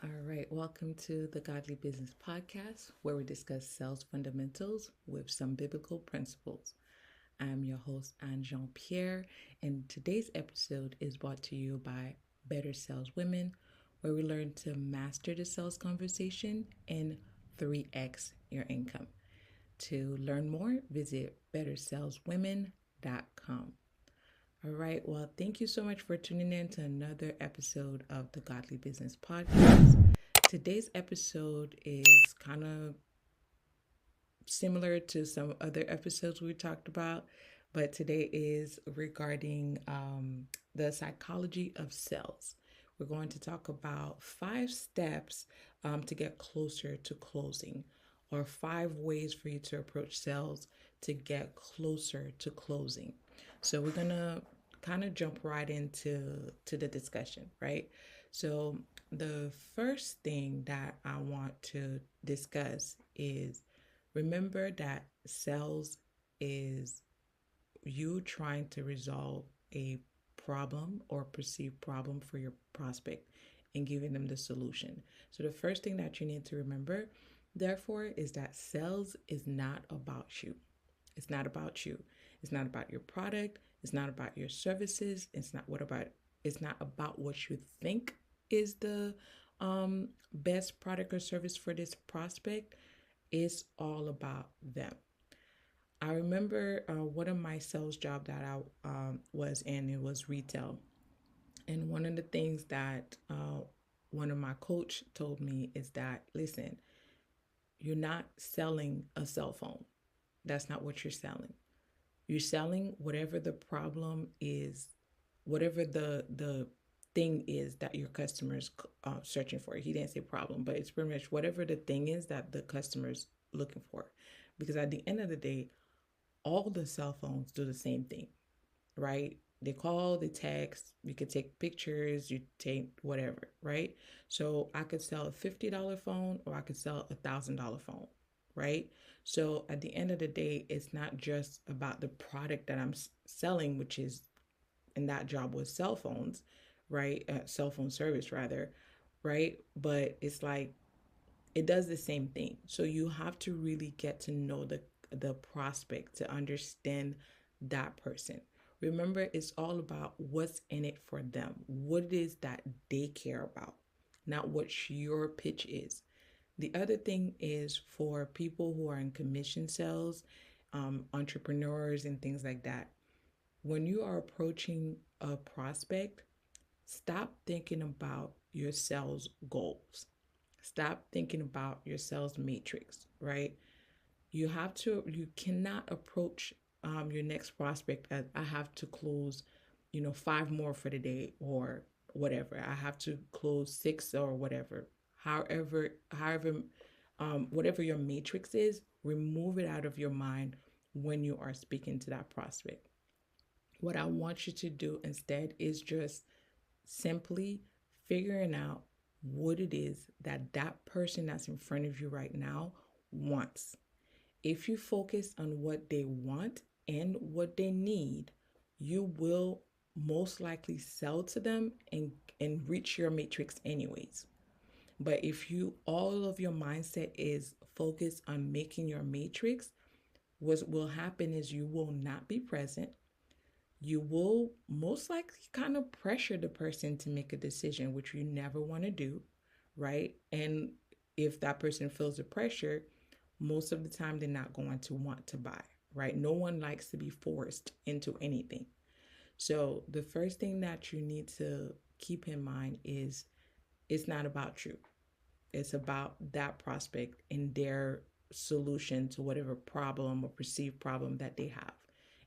All right, welcome to the Godly Business Podcast, where we discuss sales fundamentals with some biblical principles. I'm your host, Anne Jean Pierre, and today's episode is brought to you by Better Sales Women, where we learn to master the sales conversation and 3x your income. To learn more, visit bettersaleswomen.com. All right. Well, thank you so much for tuning in to another episode of the Godly Business Podcast. Today's episode is kind of similar to some other episodes we talked about, but today is regarding the psychology of sales. We're going to talk about 5 steps to get closer to closing, or 5 ways for you to approach sales to get closer to closing. So we're gonna kind of jump right into the discussion, right? So the first thing that I want to discuss is remember that sales is you trying to resolve a problem or perceived problem for your prospect and giving them the solution. So the first thing that you need to remember, therefore, is that sales is not about you. It's not about you. It's not about your product. It's not about your services. It's not about what you think is the best product or service for this prospect. It's all about them. I remember one of my sales job that I was in, it was retail. And one of the things that one of my coach told me is that, listen, you're not selling a cell phone. That's not what you're selling. You're selling whatever the problem is, whatever the thing is that your customers searching for. He didn't say problem, but it's pretty much whatever the thing is that the customer's looking for. Because at the end of the day, all the cell phones do the same thing, right? They call, they text, you can take pictures, you take whatever, right? So I could sell a $50 phone or I could sell $1,000 phone, right? So at the end of the day, it's not just about the product that I'm selling, which is, and that job was cell phones, right? Cell phone service rather, right? But it's like it does the same thing. So you have to really get to know the prospect to understand that person. Remember, it's all about what's in it for them, what it is that they care about, not what your pitch is. The other thing is for people who are in commission sales, entrepreneurs, and things like that. When you are approaching a prospect, stop thinking about your sales goals. Stop thinking about your sales matrix, right? You cannot approach your next prospect as I have to close, 5 more for the day or whatever. I have to close 6 or whatever. However, whatever your matrix is, remove it out of your mind when you are speaking to that prospect. What I want you to do instead is just simply figuring out what it is that that person that's in front of you right now wants. If you focus on what they want and what they need, you will most likely sell to them and reach your matrix anyways. But if you all of your mindset is focused on making your matrix, what will happen is you will not be present. You will most likely kind of pressure the person to make a decision, which you never want to do, right? And if that person feels the pressure, most of the time they're not going to want to buy, right? No one likes to be forced into anything. So the first thing that you need to keep in mind is it's not about you. It's about that prospect and their solution to whatever problem or perceived problem that they have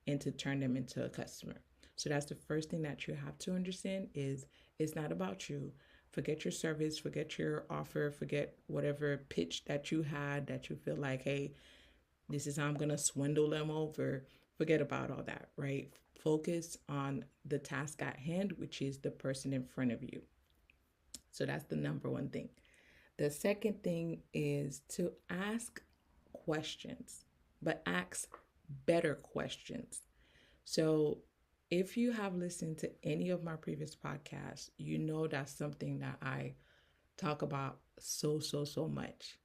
and to turn them into a customer. So that's the first thing that you have to understand is it's not about you. Forget your service, forget your offer, forget whatever pitch that you had that you feel like, hey, this is how I'm going to swindle them over. Forget about all that, right? Focus on the task at hand, which is the person in front of you. So that's the number one thing. The second thing is to ask questions, but ask better questions. So if you have listened to any of my previous podcasts, you know that's something that I talk about so much.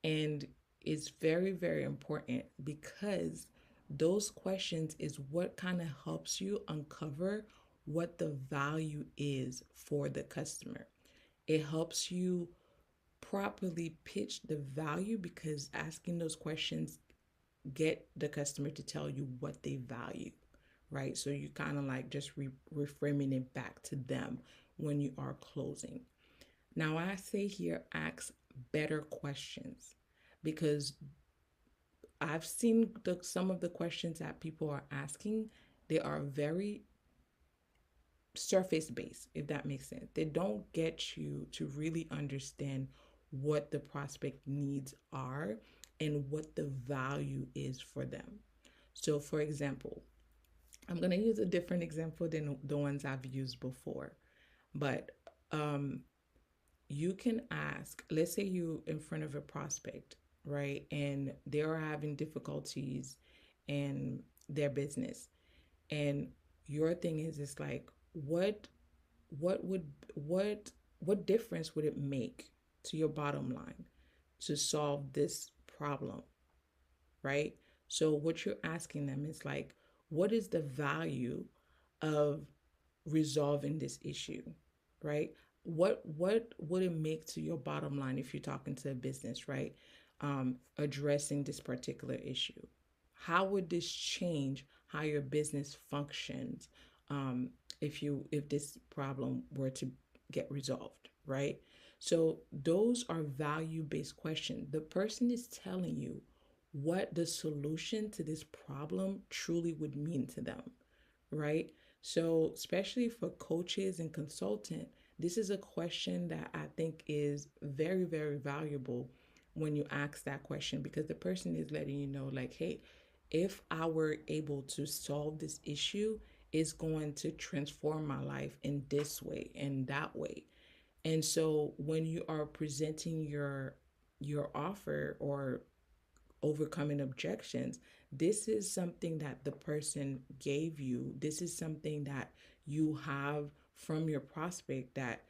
And it's very, very important because those questions is what kind of helps you uncover what the value is for the customer. It helps you properly pitch the value because asking those questions get the customer to tell you what they value, right? So you kind of like just reframing it back to them when you are closing. Now, I say here, ask better questions because I've seen some of the questions that people are asking, they are very surface based, if that makes sense. They don't get you to really understand what the prospect needs are and what the value is for them. So, for example, I'm going to use a different example than the ones I've used before, but um, you can ask, let's say you in front of a prospect, right? And they are having difficulties in their business. And your thing is it's like, what would what difference would it make to your bottom line to solve this problem, right? So what you're asking them is like, what is the value of resolving this issue, right? What would it make to your bottom line if you're talking to a business, right? Addressing this particular issue. How would this change how your business functions if this problem were to get resolved, right? So those are value-based questions. The person is telling you what the solution to this problem truly would mean to them, right? So, especially for coaches and consultant, this is a question that I think is very, very valuable when you ask that question because the person is letting you know, like, hey, if I were able to solve this issue, it's going to transform my life in this way and that way. And so when you are presenting your offer or overcoming objections, this is something that the person gave you. This is something that you have from your prospect that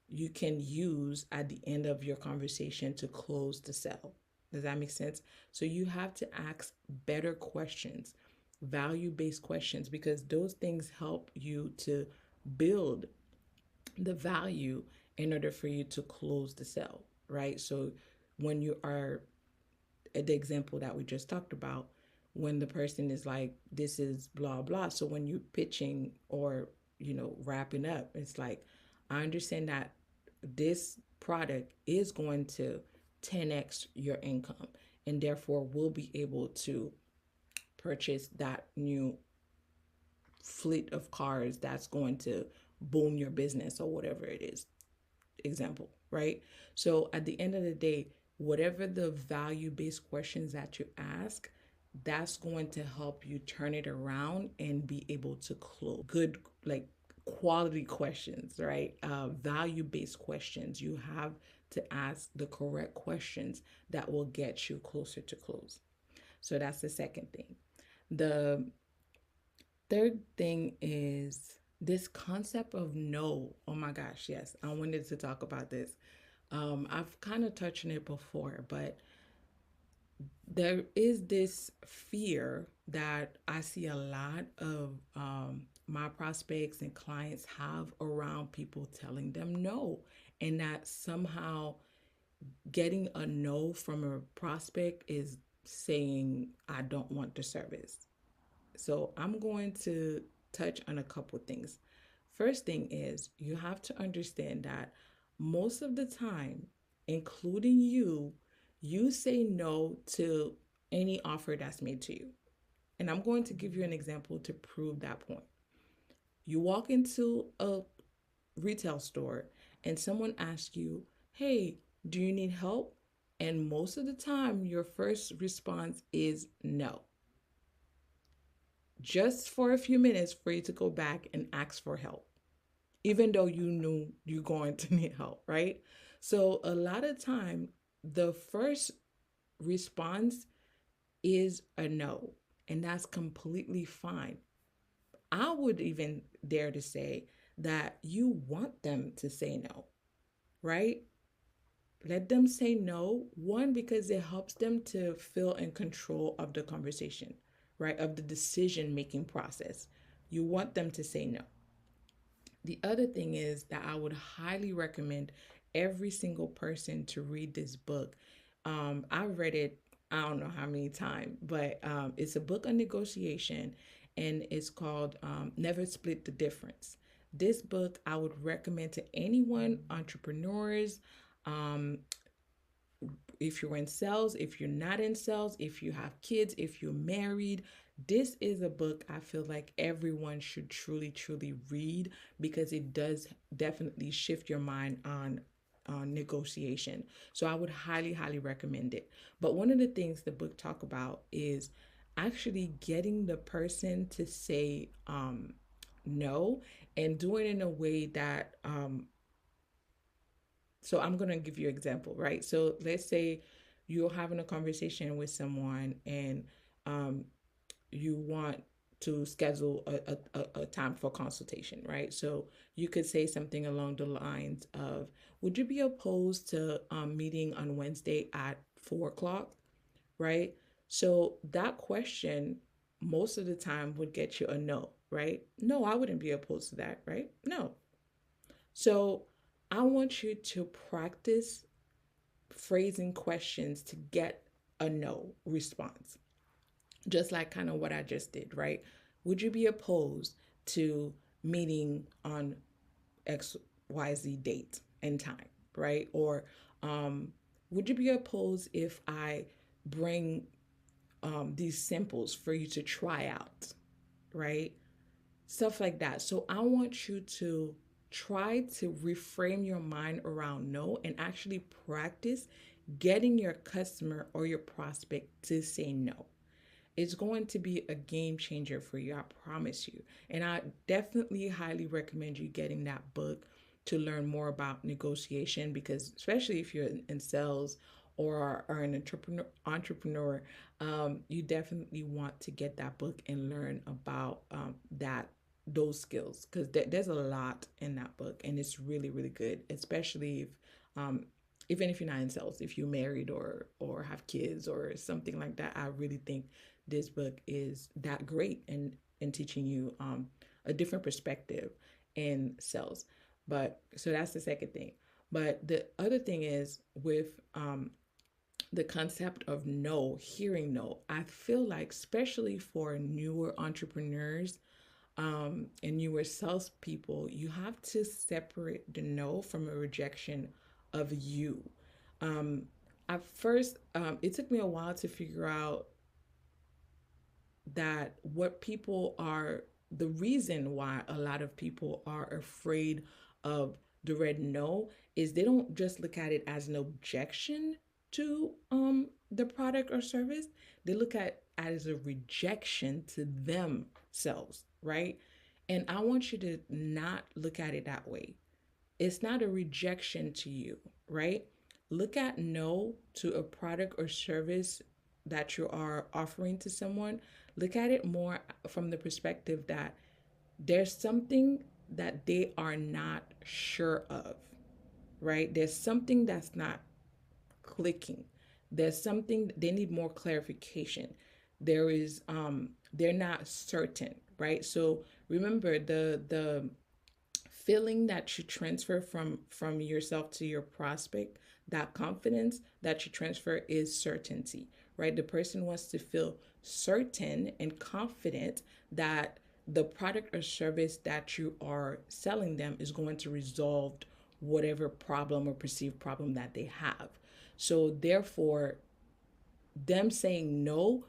you can use at the end of your conversation to close the sale. Does that make sense? So you have to ask better questions, value-based questions, because those things help you to build the value in order for you to close the sale, right? So when you are the example that we just talked about, when the person is like, this is blah blah, so when you're pitching or wrapping up, it's like, I understand that this product is going to 10x your income and therefore we'll be able to purchase that new fleet of cars that's going to boom your business or whatever it is, example, right? So at the end of the day, whatever the value-based questions that you ask, that's going to help you turn it around and be able to close good, like quality questions, right? Value-based questions. You have to ask the correct questions that will get you closer to close. So that's the second thing. The third thing is this concept of no. Oh my gosh, yes, I wanted to talk about this. I've kind of touched on it before, but there is this fear that I see a lot of my prospects and clients have around people telling them no, and that somehow getting a no from a prospect is saying, I don't want the service. So I'm going to touch on a couple things. First thing is you have to understand that most of the time, including you say no to any offer that's made to you. And I'm going to give you an example to prove that point. You walk into a retail store and someone asks you, hey, do you need help? And most of the time, your first response is no, just for a few minutes for you to go back and ask for help, even though you knew you're going to need help, right? So a lot of time, the first response is a no, and that's completely fine. I would even dare to say that you want them to say no, right? Let them say no. One, because it helps them to feel in control of the conversation, right? Of the decision making process. You want them to say no. The other thing is that I would highly recommend every single person to read this book. I've read it, I don't know how many times, but it's a book on negotiation, and it's called Never Split the Difference. This book I would recommend to anyone, entrepreneurs, um, if you're in sales, if you're not in sales, if you have kids, if you're married. This is a book I feel like everyone should truly, truly read, because it does definitely shift your mind on negotiation. So I would highly, highly recommend it. But one of the things the book talk about is actually getting the person to say no, and doing it in a way that so I'm going to give you an example, right? So let's say you're having a conversation with someone, and um, you want to schedule a time for consultation, right? So you could say something along the lines of, would you be opposed to meeting on Wednesday at 4 o'clock, right? So that question most of the time would get you a no, right? No, I wouldn't be opposed to that, right? No. So I want you to practice phrasing questions to get a no response. Just like kind of what I just did, right? Would you be opposed to meeting on XYZ date and time, right? Or would you be opposed if I bring these samples for you to try out, right? Stuff like that. So I want you to try to reframe your mind around no, and actually practice getting your customer or your prospect to say no. It's going to be a game changer for you, I promise you. And I definitely highly recommend you getting that book to learn more about negotiation, because especially if you're in sales or an entrepreneur, you definitely want to get that book and learn about that those skills, because there's a lot in that book, and it's really, really good, especially if even if you're not in sales, if you're married or have kids or something like that. I really think this book is that great in teaching you a different perspective in sales. But so that's the second thing. But the other thing is with the concept of no, hearing no. I feel like, especially for newer entrepreneurs and newer salespeople, you have to separate the no from a rejection of you. Um, at first, it took me a while to figure out that what people are, the reason why a lot of people are afraid of the red no is they don't just look at it as an objection to the product or service. They look at it as a rejection to themselves, right? And I want you to not look at it that way. It's not a rejection to you, right? Look at no to a product or service that you are offering to someone. Look at it more from the perspective that there's something that they are not sure of, right? There's something that's not clicking. There's something they need more clarification. They're not certain, right? So remember the feeling that you transfer from yourself to your prospect, that confidence that you transfer is certainty, right? The person wants to feel certain and confident that the product or service that you are selling them is going to resolve whatever problem or perceived problem that they have. So therefore, them saying no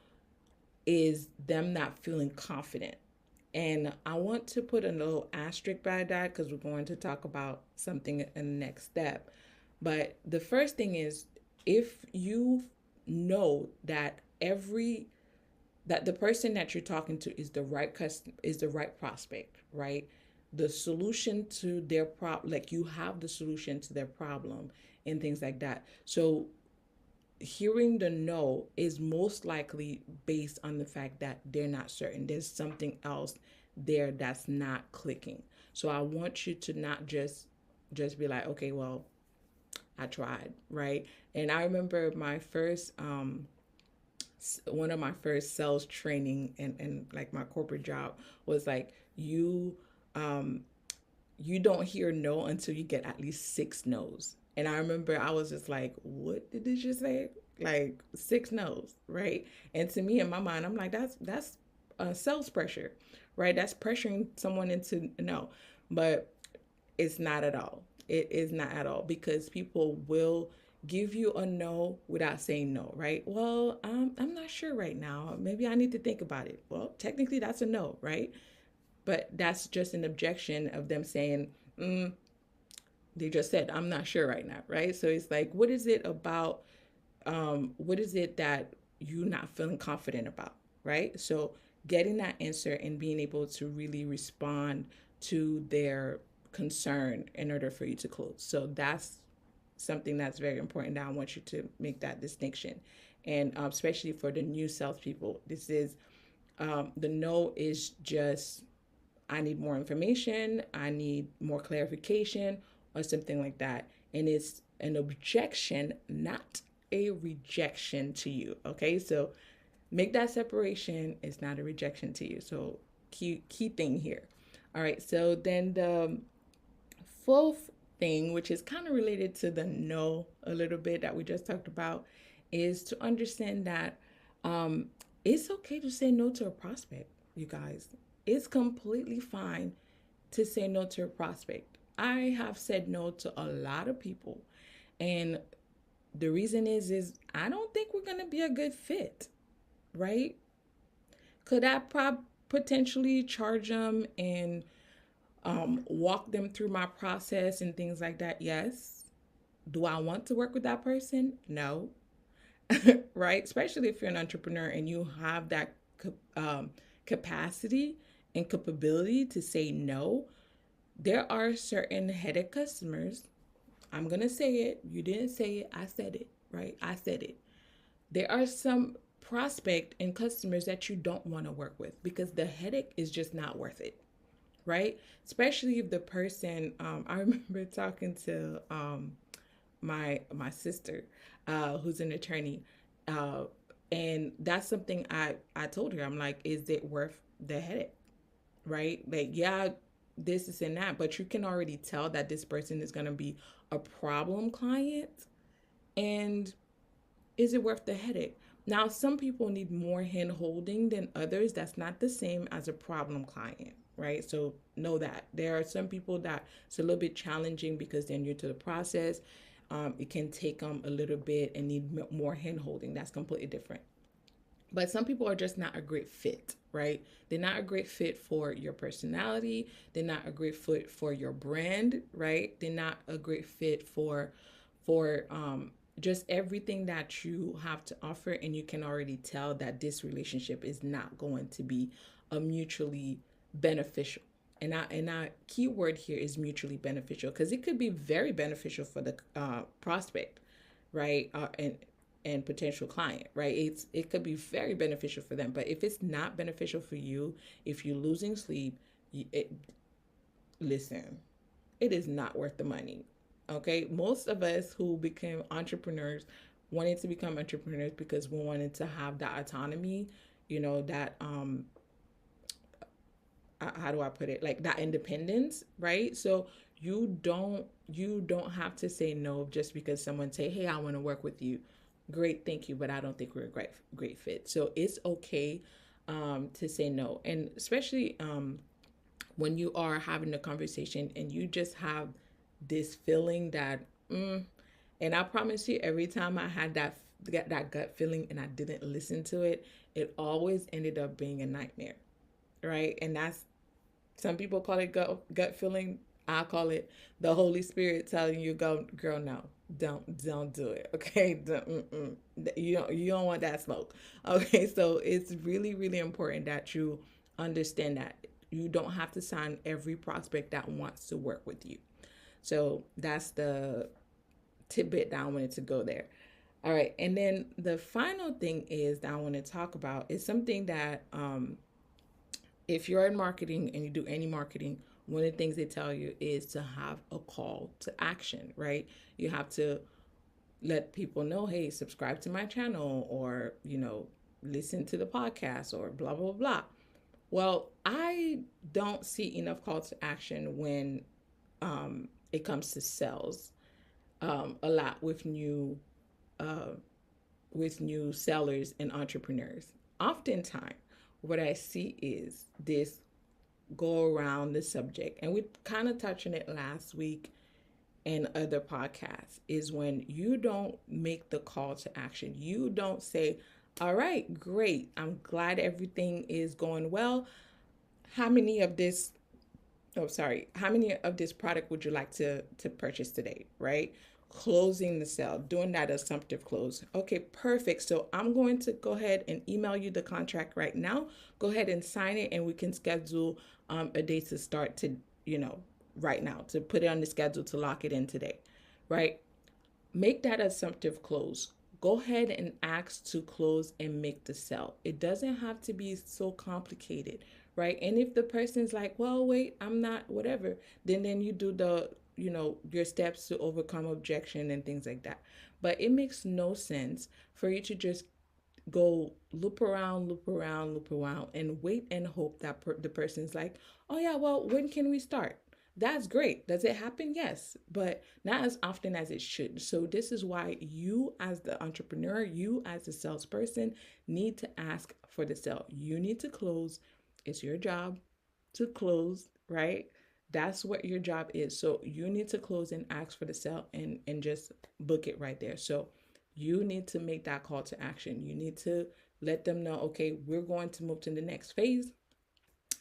is them not feeling confident. And I want to put a little asterisk by that, because we're going to talk about something in the next step. But the first thing is, if you know that the person that you're talking to is the right is the right prospect, right? The solution to their problem, like you have the solution to their problem and things like that. So hearing the no is most likely based on the fact that they're not certain. There's something else there that's not clicking. So I want you to not just be like, okay, well, I tried, right? And I remember my first one of my first sales training and like my corporate job was like um you don't hear no until you get at least six no's. And I remember I was just like, what did you say? Like six no's, right? And to me in my mind, I'm like, that's sales pressure, right? That's pressuring someone into no. But it's not at all. It is not at all because people will give you a no without saying no, right? Well, I'm not sure right now. Maybe I need to think about it. Well, technically that's a no, right? But that's just an objection of them saying, they just said, I'm not sure right now, right? So it's like, what is it about? What is it that you're not feeling confident about, right? So getting that answer and being able to really respond to their concern in order for you to close. So that's something that's very important that I want you to make that distinction. And especially for the new salespeople, this is the no is just I need more information, I need more clarification, or something like that. And it's an objection, not a rejection to you. Okay, so make that separation. It's not a rejection to you. So key thing here. All right, so then the fourth thing, which is kind of related to the no a little bit that we just talked about, is to understand that um, it's okay to say no to a prospect, you guys. It's completely fine to say no to a prospect. I have said no to a lot of people, and the reason is I don't think we're gonna be a good fit, right? Could I potentially charge them and walk them through my process and things like that? Yes. Do I want to work with that person? No. Right? Especially if you're an entrepreneur and you have that capacity and capability to say no. There are certain headache customers. I'm going to say it. You didn't say it. I said it, right? I said it. There are some prospect and customers that you don't want to work with because the headache is just not worth it, right? Especially if the person, I remember talking to my sister, who's an attorney, uh, and that's something I told her. I'm like, is it worth the headache, right? Like, yeah, this is and that, but you can already tell that this person is going to be a problem client, and is it worth the headache? Now, some people need more hand holding than others. That's not the same as a problem client, right? So know that there are some people that it's a little bit challenging because they're new to the process. It can take them a little bit and need more hand holding. That's completely different. But some people are just not a great fit, right? They're not a great fit for your personality. They're not a great fit for your brand, right? They're not a great fit for just everything that you have to offer, and you can already tell that this relationship is not going to be a mutually beneficial. And our key word here is mutually beneficial because it could be very beneficial for the prospect, right? And potential client, right? It could be very beneficial for them. But if it's not beneficial for you, if you're losing sleep, listen, it is not worth the money. Okay, most of us who became entrepreneurs wanted to become entrepreneurs because we wanted to have that autonomy, that how do I put it? Like that independence, right? So you don't have to say no just because someone say, "Hey, I want to work with you." Great, thank you, but I don't think we're a great fit. So it's okay to say no, and especially when you are having a conversation and you just have this feeling that, and I promise you, every time I had that gut feeling and I didn't listen to it, it always ended up being a nightmare, right? And that's some people call it gut feeling. I call it the Holy Spirit telling you, "Go, girl, no, don't do it." Okay, you don't want that smoke. Okay, so it's really really important that you understand that you don't have to sign every prospect that wants to work with you. So that's the tidbit that I wanted to go there. All right, and then the final thing is that I want to talk about is something that if you're in marketing and you do any marketing, one of the things they tell you is to have a call to action, right? You have to let people know, hey, subscribe to my channel, or, listen to the podcast, or blah, blah, blah. Well, I don't see enough call to action when it comes to sales. A lot uh, with new sellers and entrepreneurs. Oftentimes, what I see is this go around the subject, and we kind of touched on it last week and other podcasts, is when you don't make the call to action. You don't say, all right, great, I'm glad everything is going well. How many of this how many of this product would you like to purchase today, right? Closing the sale, doing that assumptive close. Okay, perfect. So I'm going to go ahead and email you the contract right now. Go ahead and sign it, and we can schedule a date to start to, right now, to put it on the schedule to lock it in today, right? Make that assumptive close. Go ahead and ask to close and make the sale. It doesn't have to be so complicated, right? And if the person's like, well, wait, I'm not, whatever, then you do the, your steps to overcome objection and things like that. But it makes no sense for you to just go loop around, loop around, loop around, and wait and hope that the person's like, oh yeah, well, when can we start? That's great. Does it happen? Yes, but not as often as it should. So this is why you as the entrepreneur, you as the salesperson, need to ask for the sale. You need to close. It's your job to close, right? That's what your job is. So you need to close and ask for the sale, and just book it right there. So you need to make that call to action. You need to let them know, okay, we're going to move to the next phase.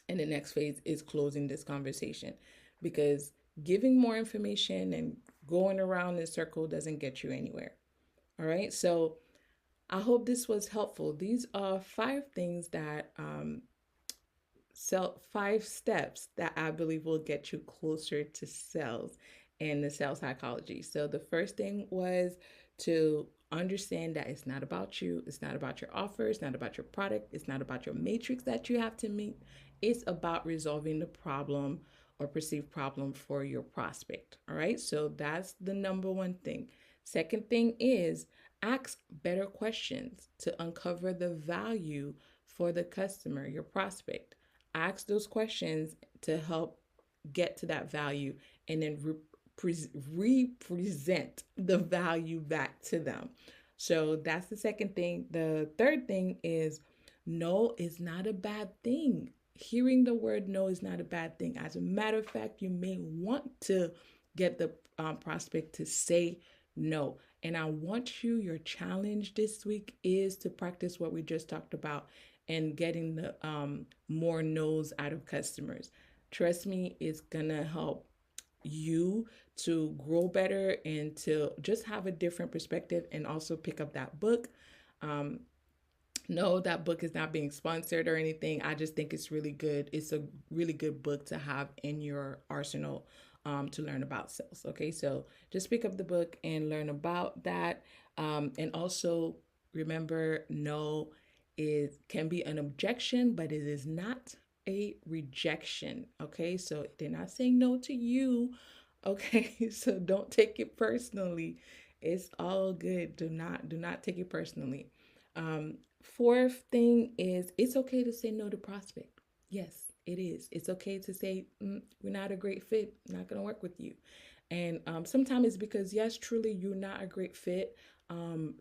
And the next phase is closing this conversation, because giving more information and going around in circle doesn't get you anywhere. All right. So I hope this was helpful. These are 5 things that, 5 steps that I believe will get you closer to sales and the sales psychology. So the first thing was to understand that it's not about you. It's not about your offer. It's not about your product. It's not about your matrix that you have to meet. It's about resolving the problem or perceived problem for your prospect. All right. So that's the number one thing. Second thing is ask better questions to uncover the value for the customer, your prospect. Ask those questions to help get to that value, and then represent the value back to them. So that's the second thing. The third thing is no is not a bad thing. Hearing the word no is not a bad thing. As a matter of fact, you may want to get the prospect to say no. And I want your challenge this week is to practice what we just talked about and getting the more no's out of customers. Trust me, it's gonna help you to grow better and to just have a different perspective, and also pick up that book. No, that book is not being sponsored or anything. I just think it's really good. It's a really good book to have in your arsenal to learn about sales. Okay, so just pick up the book and learn about that. And also remember, no can be an objection, but it is not a rejection. Okay, so they're not saying no to you. Okay, so don't take it personally. It's all good. Do not take it personally. Fourth thing is it's okay to say no to prospect. Yes, it is. It's okay to say we're not a great fit. Not gonna work with you. And sometimes it's because yes, truly you're not a great fit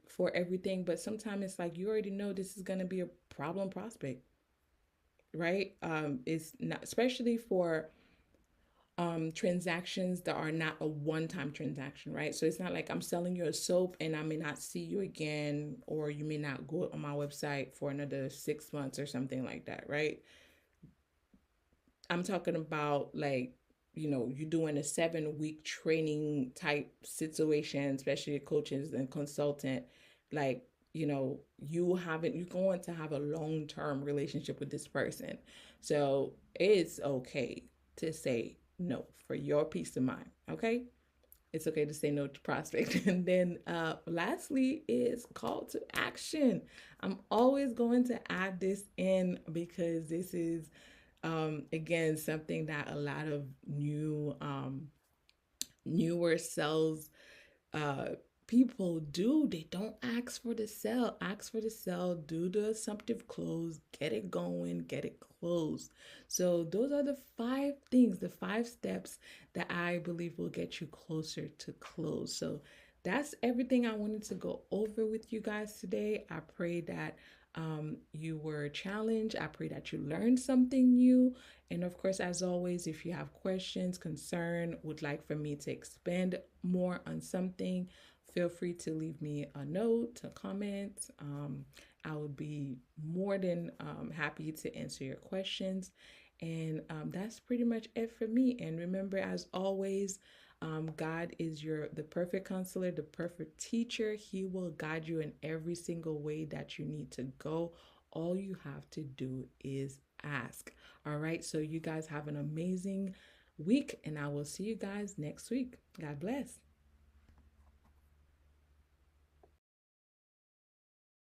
for everything, but sometimes it's like you already know this is gonna be a problem prospect, right? It's not, especially for transactions that are not a one-time transaction, right? So it's not like I'm selling you a soap and I may not see you again, or you may not go on my website for another 6 months or something like that, right? I'm talking about like, you're doing a 7-week training type situation, especially coaches and consultant, like, you're going to have a long-term relationship with this person. So it's okay to say no for your peace of mind. Okay. It's okay to say no to prospect. And then lastly is call to action. I'm always going to add this in because this is Again, something that a lot of newer sales uh people do. They don't ask for the sale. Ask for the sale, do the assumptive close, get it going, get it closed. So those are the five things, the five steps that I believe will get you closer to close. So that's everything I wanted to go over with you guys today. I pray that you were challenged. I pray that you learned something new. And of course, as always, if you have questions, concern, would like for me to expand more on something, feel free to leave me a note, a comment. I would be more than happy to answer your questions. And that's pretty much it for me. And remember, as always, God is the perfect counselor, the perfect teacher. He will guide you in every single way that you need to go. All you have to do is ask. All right. So you guys have an amazing week, and I will see you guys next week. God bless.